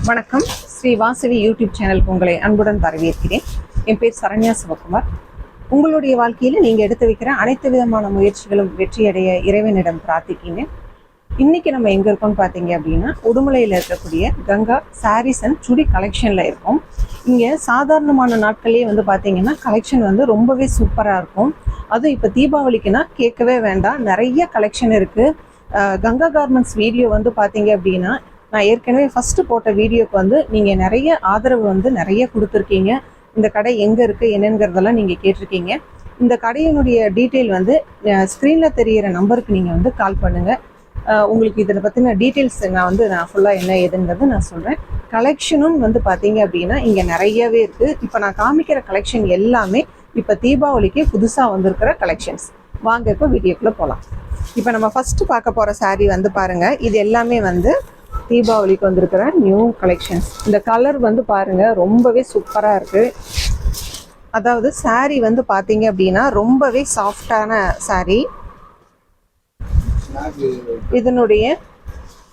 வணக்கம். ஸ்ரீ வாசவி யூடியூப் சேனலுக்கு உங்களை அன்புடன் வரவேற்கிறேன். என் பேர் சரண்யா சிவகுமார். உங்களுடைய வாழ்க்கையில் நீங்கள் எடுத்து வைக்கிற அனைத்து விதமான முயற்சிகளும் வெற்றியடைய இறைவனிடம் பிரார்த்திக்கிங்க. இன்னைக்கு நம்ம எங்கே இருக்கோம்னு பார்த்தீங்க அப்படின்னா, உடுமலையில் இருக்கக்கூடிய கங்கா சாரீஸ் அண்ட் சுடி கலெக்ஷனில் இருக்கோம். இங்கே சாதாரணமான நாட்களே வந்து பார்த்தீங்கன்னா கலெக்ஷன் வந்து ரொம்பவே சூப்பராக இருக்கும். அதுவும் இப்போ தீபாவளிக்குன்னா கேட்கவே வேண்டாம், நிறைய கலெக்ஷன் இருக்குது. கங்கா கார்மெண்ட்ஸ் வீடியோ வந்து பார்த்தீங்க அப்படின்னா, நான் ஏற்கனவே ஃபஸ்ட்டு போட்ட வீடியோக்கு வந்து நீங்கள் நிறைய ஆதரவு வந்து நிறைய கொடுத்துருக்கீங்க. இந்த கடை எங்கே இருக்குது என்னங்கிறதெல்லாம் நீங்கள் கேட்டிருக்கீங்க. இந்த கடையினுடைய டீட்டெயில் வந்து ஸ்க்ரீனில் தெரிகிற நம்பருக்கு நீங்கள் வந்து கால் பண்ணுங்கள். உங்களுக்கு இதில் பற்றின டீட்டெயில்ஸ் நான் ஃபுல்லாக என்ன ஏதுங்கிறது நான் சொல்கிறேன். கலெக்ஷனும் வந்து பார்த்தீங்க அப்படின்னா இங்கே நிறையவே இருக்குது. இப்போ நான் காமிக்கிற கலெக்ஷன் எல்லாமே இப்போ தீபாவளிக்கு புதுசாக வந்திருக்கிற கலெக்ஷன்ஸ். வாங்க இப்போ வீடியோக்குள்ளே போகலாம். இப்போ நம்ம ஃபஸ்ட்டு பார்க்க போகிற சாரீ வந்து பாருங்கள். இது எல்லாமே வந்து தீபாவளிக்கு வந்திருக்கிற நியூ கலெக்ஷன்ஸ். இந்த கலர் வந்து பாருங்க ரொம்பவே சூப்பராக இருக்கு. அதாவது சாரீ வந்து பார்த்தீங்க அப்படின்னா ரொம்பவே சாஃப்டான சாரீ. இதனுடைய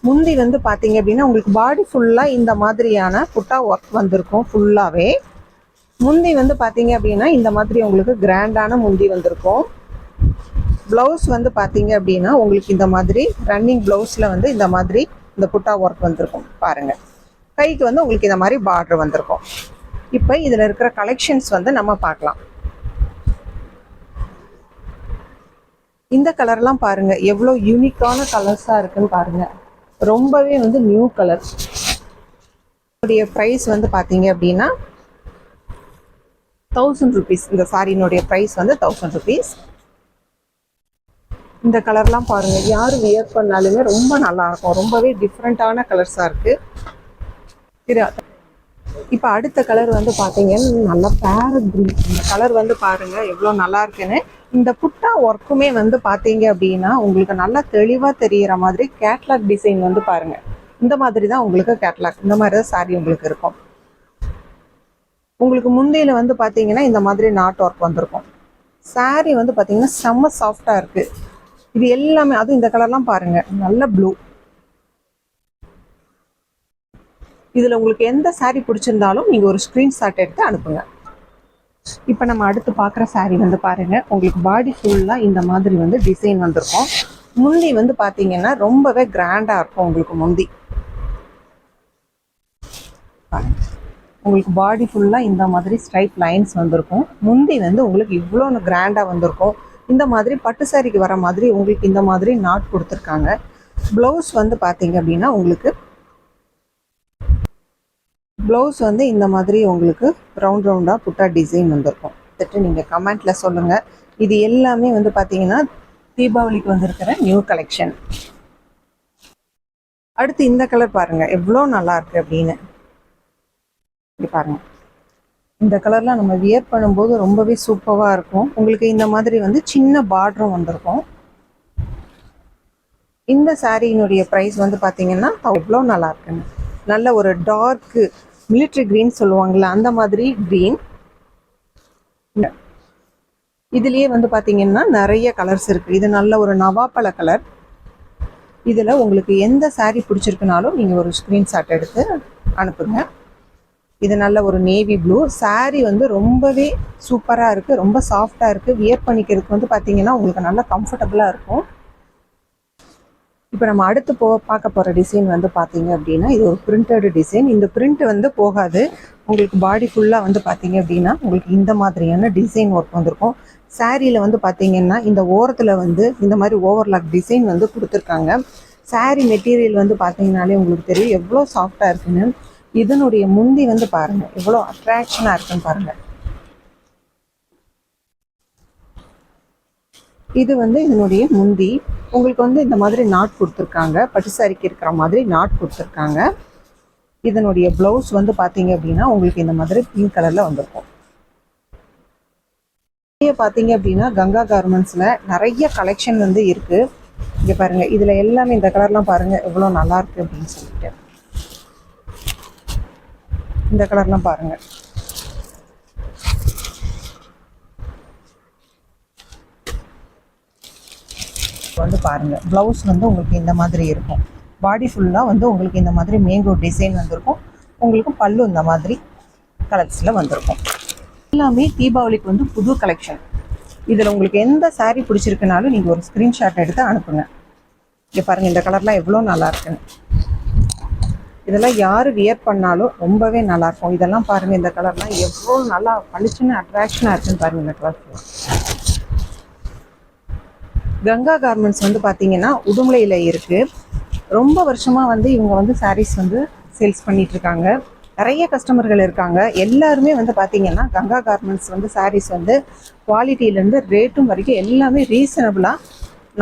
முந்தி வந்து பார்த்தீங்க அப்படின்னா உங்களுக்கு பாடி ஃபுல்லாக இந்த மாதிரியான புட்டா ஒர்க் வந்திருக்கும். ஃபுல்லாகவே முந்தி வந்து பார்த்தீங்க அப்படின்னா இந்த மாதிரி உங்களுக்கு கிராண்டான முந்தி வந்திருக்கும். ப்ளவுஸ் வந்து பார்த்தீங்க அப்படின்னா உங்களுக்கு இந்த மாதிரி ரன்னிங் ப்ளவுஸில் வந்து இந்த மாதிரி இந்த புட்டா ஒர்க் வந்திருக்கும் பாருங்க. கைக்கு வந்து உங்களுக்கு இந்த மாதிரி பார்டர் வந்திருக்கும். இப்போ இதில் இருக்கிற கலெக்ஷன்ஸ் வந்து நம்ம பார்க்கலாம். இந்த கலர்லாம் பாருங்க எவ்வளோ யூனிக்கான கலர்ஸாக இருக்குன்னு பாருங்க. ரொம்பவே வந்து நியூ கலர். இதனுடைய ப்ரைஸ் வந்து பார்த்தீங்க அப்படின்னா 1000 rupees. இந்த சாரியினுடைய ப்ரைஸ் வந்து 1000 rupees. இந்த கலர்லாம் பாருங்கள், யார் வியர் பண்ணாலுமே ரொம்ப நல்லாயிருக்கும். ரொம்பவே டிஃப்ரெண்ட்டான கலர்ஸாக இருக்குது. இப்போ அடுத்த கலர் வந்து பார்த்தீங்கன்னா நல்லா பேரட் க்ரீன். இந்த கலர் வந்து பாருங்கள் எவ்வளோ நல்லா இருக்குன்னு. இந்த புட்டா ஒர்க்குமே வந்து பார்த்தீங்க அப்படின்னா உங்களுக்கு நல்லா தெளிவாக தெரிகிற மாதிரி கேட்லாக் டிசைன் வந்து பாருங்கள். இந்த மாதிரி தான் உங்களுக்கு கேட்லாக், இந்த மாதிரி தான் சாரி உங்களுக்கு இருக்கும். உங்களுக்கு முந்தையில் வந்து பார்த்தீங்கன்னா இந்த மாதிரி நாட் ஒர்க் வந்திருக்கும். சாரி வந்து பார்த்தீங்கன்னா செம்ம சாஃப்டாக இருக்குது. இது எல்லாமே அதுவும் இந்த கலர்லாம் பாருங்க நல்ல ப்ளூ. இதுல உங்களுக்கு எந்த சாரீ பிடிச்சிருந்தாலும் நீங்க ஒரு ஸ்கிரீன்ஷாட் எடுத்து அனுப்புங்க. இப்போ நம்ம அடுத்து பார்க்குற சாரீ வந்து பாருங்க. உங்களுக்கு பாடி ஃபுல்லாக இந்த மாதிரி வந்து டிசைன் வந்திருக்கும். முந்தி வந்து பார்த்தீங்கன்னா ரொம்பவே கிராண்டாக இருக்கும். உங்களுக்கு முந்தி உங்களுக்கு பாடி ஃபுல்லாக இந்த மாதிரி ஸ்ட்ரைட் லைன்ஸ் வந்திருக்கும். முந்தி வந்து உங்களுக்கு இவ்வளோ கிராண்டாக வந்திருக்கும். இந்த மாதிரி பட்டு சாரிக்கு வர மாதிரி உங்களுக்கு இந்த மாதிரி நாட் கொடுத்துருக்காங்க. ப்ளவுஸ் வந்து பார்த்தீங்க அப்படின்னா உங்களுக்கு ப்ளவுஸ் வந்து இந்த மாதிரி உங்களுக்கு ரவுண்ட் ரவுண்டாக புட்டா டிசைன் வந்திருக்கும். வந்துட்டு நீங்கள் கமெண்ட்டில் சொல்லுங்கள். இது எல்லாமே வந்து பார்த்தீங்கன்னா தீபாவளிக்கு வந்திருக்கிற நியூ கலெக்ஷன். அடுத்து இந்த கலர் பாருங்கள் எவ்வளோ நல்லா இருக்குது அப்படின்னு. இப்படி பாருங்கள், இந்த கலர்லாம் நம்ம வியர் பண்ணும்போது ரொம்பவே சூப்பராக இருக்கும். உங்களுக்கு இந்த மாதிரி வந்து சின்ன பார்டரும் வந்திருக்கும். இந்த சாரியினுடைய ப்ரைஸ் வந்து பார்த்தீங்கன்னா எவ்வளோ நல்லா இருக்குன்னு. நல்ல ஒரு டார்க்கு மிலிட்ரி க்ரீன் சொல்லுவாங்கள்ல அந்த மாதிரி க்ரீன். இதுலேயே வந்து பார்த்தீங்கன்னா நிறைய கலர்ஸ் இருக்குது. இது நல்ல ஒரு நவாப்பழ கலர். இதில் உங்களுக்கு எந்த சாரீ பிடிச்சிருக்குனாலும் நீங்கள் ஒரு ஸ்க்ரீன்ஷாட் எடுத்து அனுப்புங்க. இது நல்ல ஒரு நேவி ப்ளூ. சாரீ வந்து ரொம்பவே சூப்பராக இருக்குது, ரொம்ப சாஃப்டாக இருக்குது. வியர் பண்ணிக்கிறதுக்கு வந்து பார்த்தீங்கன்னா உங்களுக்கு நல்லா கம்ஃபர்டபுளாக இருக்கும். இப்போ நம்ம அடுத்து பார்க்க போகிற டிசைன் வந்து பார்த்தீங்க அப்படின்னா இது ஒரு பிரிண்டட் டிசைன். இந்த பிரிண்ட் வந்து போகாது. உங்களுக்கு பாடி ஃபுல்லாக வந்து பார்த்தீங்க அப்படின்னா உங்களுக்கு இந்த மாதிரியான டிசைன் ஒர்க் வந்திருக்கும். சாரியில் வந்து பார்த்தீங்கன்னா இந்த ஓரத்தில் வந்து இந்த மாதிரி ஓவர்லாக் டிசைன் வந்து கொடுத்துருக்காங்க. சாரீ மெட்டீரியல் வந்து பார்த்தீங்கன்னாலே உங்களுக்கு தெரியும் எவ்வளோ சாஃப்டாக இருக்குன்னு. இதனுடைய முந்தி வந்து பாருங்க எவ்வளோ அட்ராக்ஷனாக இருக்குன்னு பாருங்க. இது வந்து இதனுடைய முந்தி உங்களுக்கு வந்து இந்த மாதிரி நாட் கொடுத்துருக்காங்க. பட்டு சாரிக்கு இருக்கிற மாதிரி நாட் கொடுத்துருக்காங்க. இதனுடைய ப்ளவுஸ் வந்து பார்த்தீங்க அப்படின்னா உங்களுக்கு இந்த மாதிரி பிங்க் கலரில் வந்திருக்கும். பார்த்தீங்க அப்படின்னா கங்கா கார்மெண்ட்ஸில் நிறைய கலெக்ஷன் வந்து இருக்குது. இங்கே பாருங்கள், இதில் எல்லாமே இந்த கலர்லாம் பாருங்கள் எவ்வளோ நல்லா இருக்குது அப்படின்னு சொல்லிட்டு. இந்த கலர்லாம் பாருங்க வந்து பாருங்க. ப்ளவுஸ் வந்து உங்களுக்கு இந்த மாதிரி இருக்கும். பாடி ஃபுல்லாக வந்து உங்களுக்கு இந்த மாதிரி மேங்கோ டிசைன் வந்திருக்கும். உங்களுக்கு பல்லு இந்த மாதிரி கலர்ஸில் வந்திருக்கும். எல்லாமே தீபாவளிக்கு வந்து புது கலெக்ஷன். இதில் உங்களுக்கு எந்த saree பிடிச்சிருக்குனாலும் நீங்கள் ஒரு ஸ்க்ரீன்ஷாட் எடுத்து அனுப்புங்க. இங்கே பாருங்கள், இந்த கலர்லாம் எவ்வளோ நல்லா இருக்குன்னு. இதெல்லாம் யார் வியர் பண்ணாலும் ரொம்பவே நல்லாயிருக்கும். இதெல்லாம் பாருங்கள், இந்த கலர்லாம் எவ்வளோ நல்லா பளிச்சுன்னு அட்ராக்ஷனாக இருக்குன்னு பாருங்கள். இந்த கலர்ஸ்லாம் கங்கா கார்மெண்ட்ஸ் வந்து பார்த்தீங்கன்னா உடுமலையில் இருக்குது. ரொம்ப வருஷமாக வந்து இவங்க வந்து சாரீஸ் வந்து சேல்ஸ் பண்ணிகிட்ருக்காங்க. நிறைய கஸ்டமர்கள் இருக்காங்க. எல்லாருமே வந்து பார்த்தீங்கன்னா கங்கா கார்மெண்ட்ஸ் வந்து சாரீஸ் வந்து குவாலிட்டியிலேருந்து ரேட்டும் வரைக்கும் எல்லாமே ரீசனபிளாக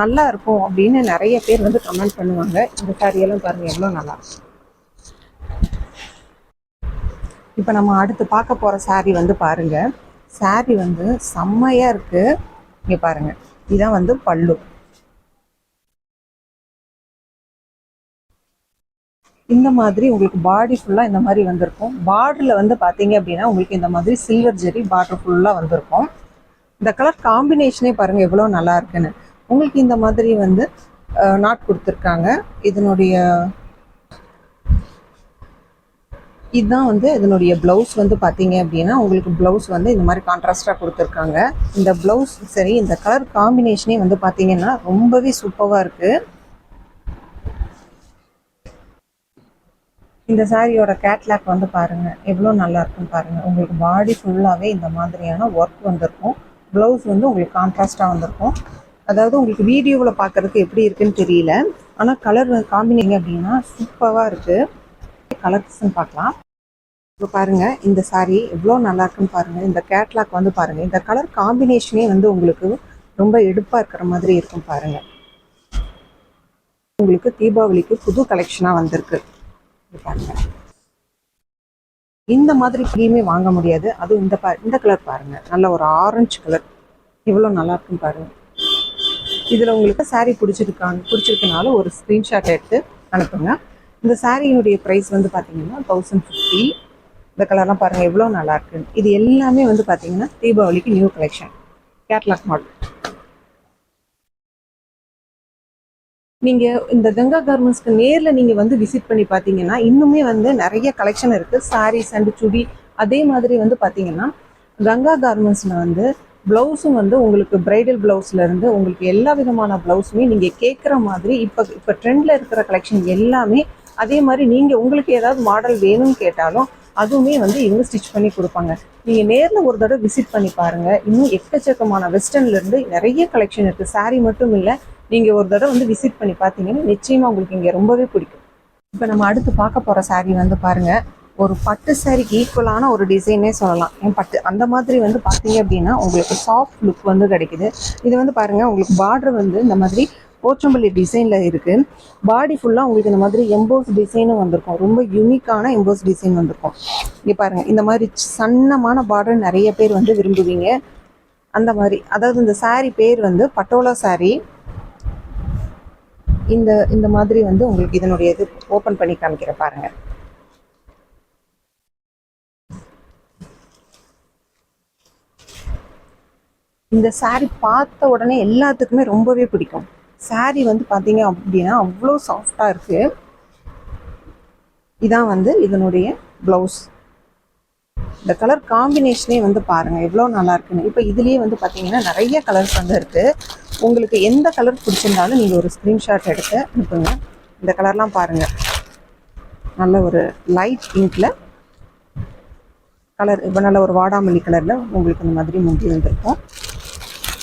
நல்லா இருக்கும் அப்படின்னு நிறைய பேர் வந்து கமெண்ட் பண்ணுவாங்க. இந்த சாரியெல்லாம் பாருங்கள் எவ்வளோ நல்லா. இப்போ நம்ம அடுத்து பார்க்க போகிற saree வந்து பாருங்கள். saree வந்து செம்மையாக இருக்குது. இங்கே பாருங்கள், இதான் வந்து பல்லு. இந்த மாதிரி உங்களுக்கு பாடி ஃபுல்லாக இந்த மாதிரி வந்திருக்கும். பார்டரில் வந்து பார்த்தீங்க அப்படின்னா உங்களுக்கு இந்த மாதிரி சில்வர் ஜெரி பார்டர் ஃபுல்லாக வந்திருக்கும். இந்த கலர் காம்பினேஷனே பாருங்கள் எவ்வளோ நல்லா இருக்குன்னு. உங்களுக்கு இந்த மாதிரி வந்து நாட் கொடுத்துருக்காங்க. இதுதான் வந்து இதனுடைய ப்ளவுஸ் வந்து பார்த்தீங்க அப்படின்னா உங்களுக்கு ப்ளவுஸ் வந்து இந்த மாதிரி கான்ட்ராஸ்டாக கொடுத்துருக்காங்க. இந்த ப்ளவுஸ் சரி, இந்த கலர் காம்பினேஷனே வந்து பார்த்தீங்கன்னா ரொம்பவே சூப்பராக இருக்குது. இந்த சாரியோட கேட்லாக் வந்து பாருங்கள் எவ்வளோ நல்லா இருக்குன்னு பாருங்கள். உங்களுக்கு பாடி ஃபுல்லாகவே இந்த மாதிரியான ஒர்க் வந்திருக்கும். ப்ளவுஸ் வந்து உங்களுக்கு கான்ட்ராஸ்டாக வந்திருக்கும். அதாவது உங்களுக்கு வீடியோவில் பார்க்குறதுக்கு எப்படி இருக்குன்னு தெரியல, ஆனால் கலர் காம்பினேஷன் அப்படின்னா சூப்பராக இருக்குது. கலர்ஸ்ன்னு பார்க்கலாம். இப்போ பாருங்கள், இந்த சாரீ எவ்வளோ நல்லா இருக்குன்னு பாருங்கள். இந்த கேட்லாக் வந்து பாருங்கள், இந்த கலர் காம்பினேஷனே வந்து உங்களுக்கு ரொம்ப எடுப்பாக இருக்கிற மாதிரி இருக்கும் பாருங்கள். உங்களுக்கு தீபாவளிக்கு புது கலெக்ஷனாக வந்திருக்கு. பாருங்கள், இந்த மாதிரி எங்கேயுமே வாங்க முடியாது. அதுவும் இந்த கலர் பாருங்கள், நல்ல ஒரு ஆரஞ்சு கலர் எவ்வளோ நல்லா இருக்குன்னு பாருங்கள். இதில் உங்களுக்கு சாரீ பிடிச்சிருக்குனாலும் ஒரு ஸ்க்ரீன்ஷாட் எடுத்து அனுப்புங்க. இந்த சாரியினுடைய ப்ரைஸ் வந்து பார்த்தீங்கன்னா 1050. இந்த கலர்லாம் பாருங்கள் எவ்வளோ நல்லா இருக்குன்னு. இது எல்லாமே வந்து பார்த்தீங்கன்னா தீபாவளிக்கு நியூ கலெக்ஷன் கேட்லாக் மாடல். நீங்கள் இந்த கங்கா கார்மெண்ட்ஸ்க்கு நேரில் நீங்கள் வந்து விசிட் பண்ணி பார்த்தீங்கன்னா இன்னுமே வந்து நிறைய கலெக்ஷன் இருக்குது. சாரீஸ் அண்ட் சுடி. அதே மாதிரி வந்து பார்த்தீங்கன்னா கங்கா கார்மெண்ட்ஸில் வந்து ப்ளவுஸும் வந்து உங்களுக்கு பிரைடல் ப்ளவுஸ்லேருந்து உங்களுக்கு எல்லா விதமான ப்ளவுஸுமே நீங்கள் கேட்குற மாதிரி இப்போ ட்ரெண்டில் இருக்கிற கலெக்ஷன் எல்லாமே அதே மாதிரி நீங்கள் உங்களுக்கு ஏதாவது மாடல் வேணும்னு கேட்டாலும் அதுவுமே வந்து இவங்க ஸ்டிச் பண்ணி கொடுப்பாங்க. நீங்கள் நேரில் ஒரு தடவை விசிட் பண்ணி பாருங்கள். இன்னும் எக்கச்சக்கமான வெஸ்டர்ன்லேருந்து நிறைய கலெக்ஷன் இருக்குது. சாரீ மட்டும் இல்லை, நீங்கள் ஒரு தடவை வந்து விசிட் பண்ணி பார்த்தீங்கன்னா நிச்சயமாக உங்களுக்கு இங்கே ரொம்பவே பிடிக்கும். இப்போ நம்ம அடுத்து பார்க்க போகிற சாரீ வந்து பாருங்கள், ஒரு பட்டு சாரிக்கு ஈக்குவலான ஒரு டிசைனே சொல்லலாம். ஏன் பட்டு அந்த மாதிரி வந்து பார்த்தீங்க அப்படின்னா உங்களுக்கு சாஃப்ட் லுக் வந்து கிடைக்குது. இது வந்து பாருங்கள், உங்களுக்கு பார்டர் வந்து இந்த மாதிரி போச்சம்பள்ளி டிசைனில் இருக்குது. பாடி ஃபுல்லாக உங்களுக்கு இந்த மாதிரி எம்போஸ் டிசைனும் வந்திருக்கும். ரொம்ப யூனிக்கான எம்போஸ் டிசைன் வந்திருக்கும். இங்கே பாருங்கள், இந்த மாதிரி சன்னமான பார்டர் நிறைய பேர் வந்து விரும்புவீங்க. அந்த மாதிரி அதாவது இந்த சாரீ பேர் வந்து பட்டோலா சாரீ. இந்த மாதிரி வந்து உங்களுக்கு இதனுடைய இது ஓப்பன் பண்ணி காமிக்கிறேன் பாருங்கள். இந்த சாரீ பார்த்த உடனே எல்லாத்துக்குமே ரொம்பவே பிடிக்கும். சாரீ வந்து பார்த்தீங்க அப்படின்னா அவ்வளோ சாஃப்டாக இருக்குது. இதான் வந்து இதனுடைய ப்ளவுஸ். இந்த கலர் காம்பினேஷனே வந்து பாருங்கள் எவ்வளோ நல்லா இருக்குன்னு. இப்போ இதுலேயே வந்து பார்த்தீங்கன்னா நிறைய கலர்ஸ் வந்து இருக்குது. உங்களுக்கு எந்த கலர் பிடிச்சிருந்தாலும் நீங்கள் ஒரு ஸ்க்ரீன்ஷாட் எடுத்து அனுப்புங்க. இந்த கலர்லாம் பாருங்கள், நல்ல ஒரு லைட் பிங்க்கில் கலர், இப்போ நல்ல ஒரு வாடாமல்லி கலரில் உங்களுக்கு இந்த மாதிரி முந்தி வந்திருக்கும்.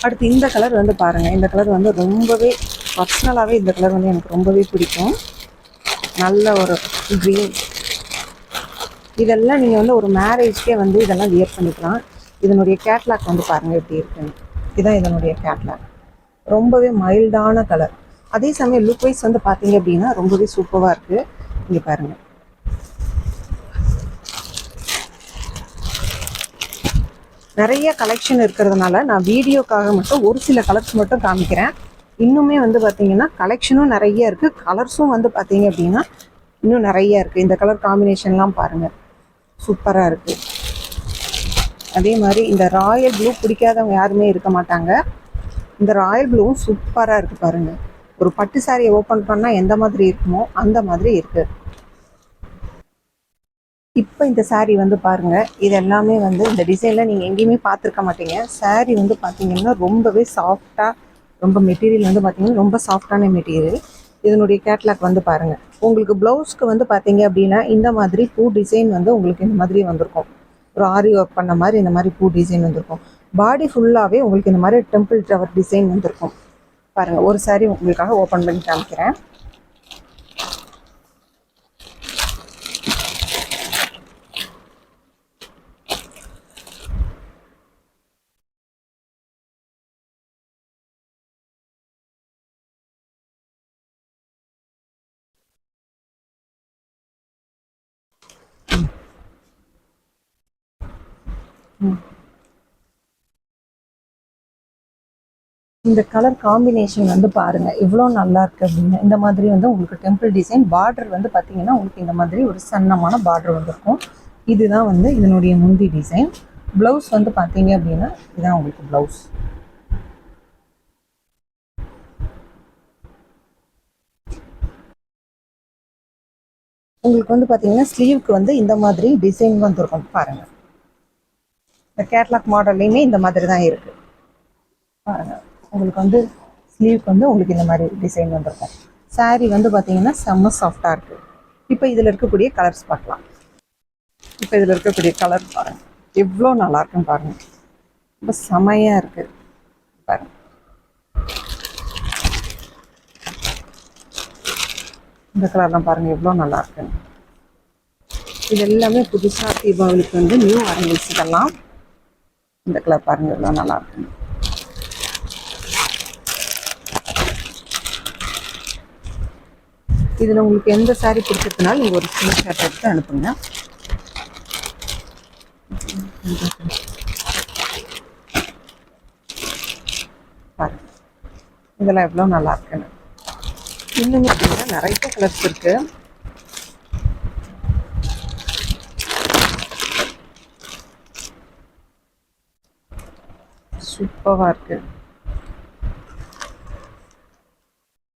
அடுத்து இந்த கலர் வந்து பாருங்கள், இந்த கலர் வந்து ரொம்பவே பர்சனலாகவே இந்த கலர் வந்து எனக்கு ரொம்பவே பிடிக்கும். நல்ல ஒரு க்ரீன். இதெல்லாம் நீங்கள் வந்து ஒரு மேரேஜ்க்கே வந்து இதெல்லாம் வியர் பண்ணிக்கலாம். இதனுடைய கேட்லாக் வந்து பாருங்கள் எப்படி இருக்குன்னு. இதுதான் இதனுடைய கேட்லாக். ரொம்பவே மைல்டான கலர். அதே சமயம் லுக் வைஸ் வந்து பார்த்தீங்க அப்படின்னா ரொம்பவே சூப்பராக இருக்குது. இங்கே பாருங்கள், நிறைய கலெக்ஷன் இருக்கிறதுனால நான் வீடியோக்காக மட்டும் ஒரு சில கலர்ஸ் மட்டும் காமிக்கிறேன். இன்னுமே வந்து பார்த்தீங்கன்னா கலெக்ஷனும் நிறைய இருக்குது, கலர்ஸும் வந்து பார்த்தீங்க அப்படின்னா இன்னும் நிறைய இருக்குது. இந்த கலர் காம்பினேஷன்லாம் பாருங்கள் சூப்பராக இருக்குது. அதே மாதிரி இந்த ராயல் ப்ளூ பிடிக்காதவங்க யாருமே இருக்க மாட்டாங்க. இந்த ராயல் ப்ளூவும் சூப்பராக இருக்குது பாருங்கள். ஒரு பட்டு சாரியை ஓப்பன் பண்ணால் எந்த மாதிரி இருக்குமோ அந்த மாதிரி இருக்குது. இப்போ இந்த saree வந்து பாருங்க, இது எல்லாமே வந்து இந்த டிசைன்ல நீங்க எங்கேயுமே பார்த்துருக்க மாட்டீங்க. saree வந்து பார்த்தீங்கன்னா ரொம்பவே சாஃப்டா, ரொம்ப மெட்டீரியல் வந்து பார்த்தீங்கன்னா ரொம்ப சாஃப்டான மெட்டீரியல். இதனுடைய கேட்லாக் வந்து பாருங்க. உங்களுக்கு பிளவுஸ்க்கு வந்து பார்த்தீங்க அப்படின்னா இந்த மாதிரி பூ டிசைன் வந்து உங்களுக்கு இந்த மாதிரி வந்திருக்கும். ஒரு ஆரி ஒர்க் பண்ண மாதிரி இந்த மாதிரி பூ டிசைன் வந்திருக்கும். பாடி ஃபுல்லாகவே உங்களுக்கு இந்த மாதிரி டெம்பிள் டவர் டிசைன் வந்திருக்கும். பாருங்க, ஒரு saree உங்களுக்காக ஓப்பன் பண்ணி காமிக்கிறேன். இந்த கலர் காம்பினேஷன் வந்து பாருங்க இவ்வளோ நல்லா இருக்கு அப்படின்னு. இந்த மாதிரி வந்து உங்களுக்கு டெம்பிள் டிசைன் பார்டர் வந்து பார்த்தீங்கன்னா உங்களுக்கு இந்த மாதிரி ஒரு சன்னமான பார்டர் வந்திருக்கும். இதுதான் வந்து இதனுடைய முந்தி டிசைன். ப்ளவுஸ் வந்து பார்த்தீங்க அப்படின்னா இதுதான் உங்களுக்கு ப்ளவுஸ். உங்களுக்கு வந்து பார்த்தீங்கன்னா ஸ்லீவுக்கு வந்து இந்த மாதிரி டிசைன் வந்துருக்கும் பாருங்க. இந்த கேட்லாக் மாடல்லையுமே இந்த மாதிரி தான் இருக்கு பாருங்க. உங்களுக்கு வந்து ஸ்லீவ்க்கு வந்து உங்களுக்கு இந்த மாதிரி டிசைன் வந்திருக்கும். saree வந்து பார்த்தீங்கன்னா செம்ம சாஃப்டாக இருக்குது. இப்போ இதில் இருக்கக்கூடிய கலர்ஸ் பார்க்கலாம். இப்போ இதில் இருக்கக்கூடிய கலர் பாருங்க எவ்வளோ நல்லா இருக்குன்னு பாருங்க. ரொம்ப செமையாக இருக்குது பாருங்க. இந்த கலர்லாம் பாருங்க எவ்வளோ நல்லா இருக்குன்னு. இது எல்லாமே புதுசாக தீபாவளிக்கு வந்து நியூ அரேஞ்ச் இதெல்லாம். இந்த கலர் பாருங்க எவ்வளோ நல்லா இருக்குன்னு. இதில் உங்களுக்கு எந்த saree பிடிச்சிருக்குனாலும் நீங்கள் ஒரு ஸ்க்ரீன்ஷாட் எடுத்து அனுப்புங்க. பாருங்க இதெல்லாம் எவ்வளோ நல்லா இருக்குன்னு. இன்னும் பார்த்தீங்கன்னா நிறைய கலர்ஸ் இருக்கு. சூப்பராக இருக்கு.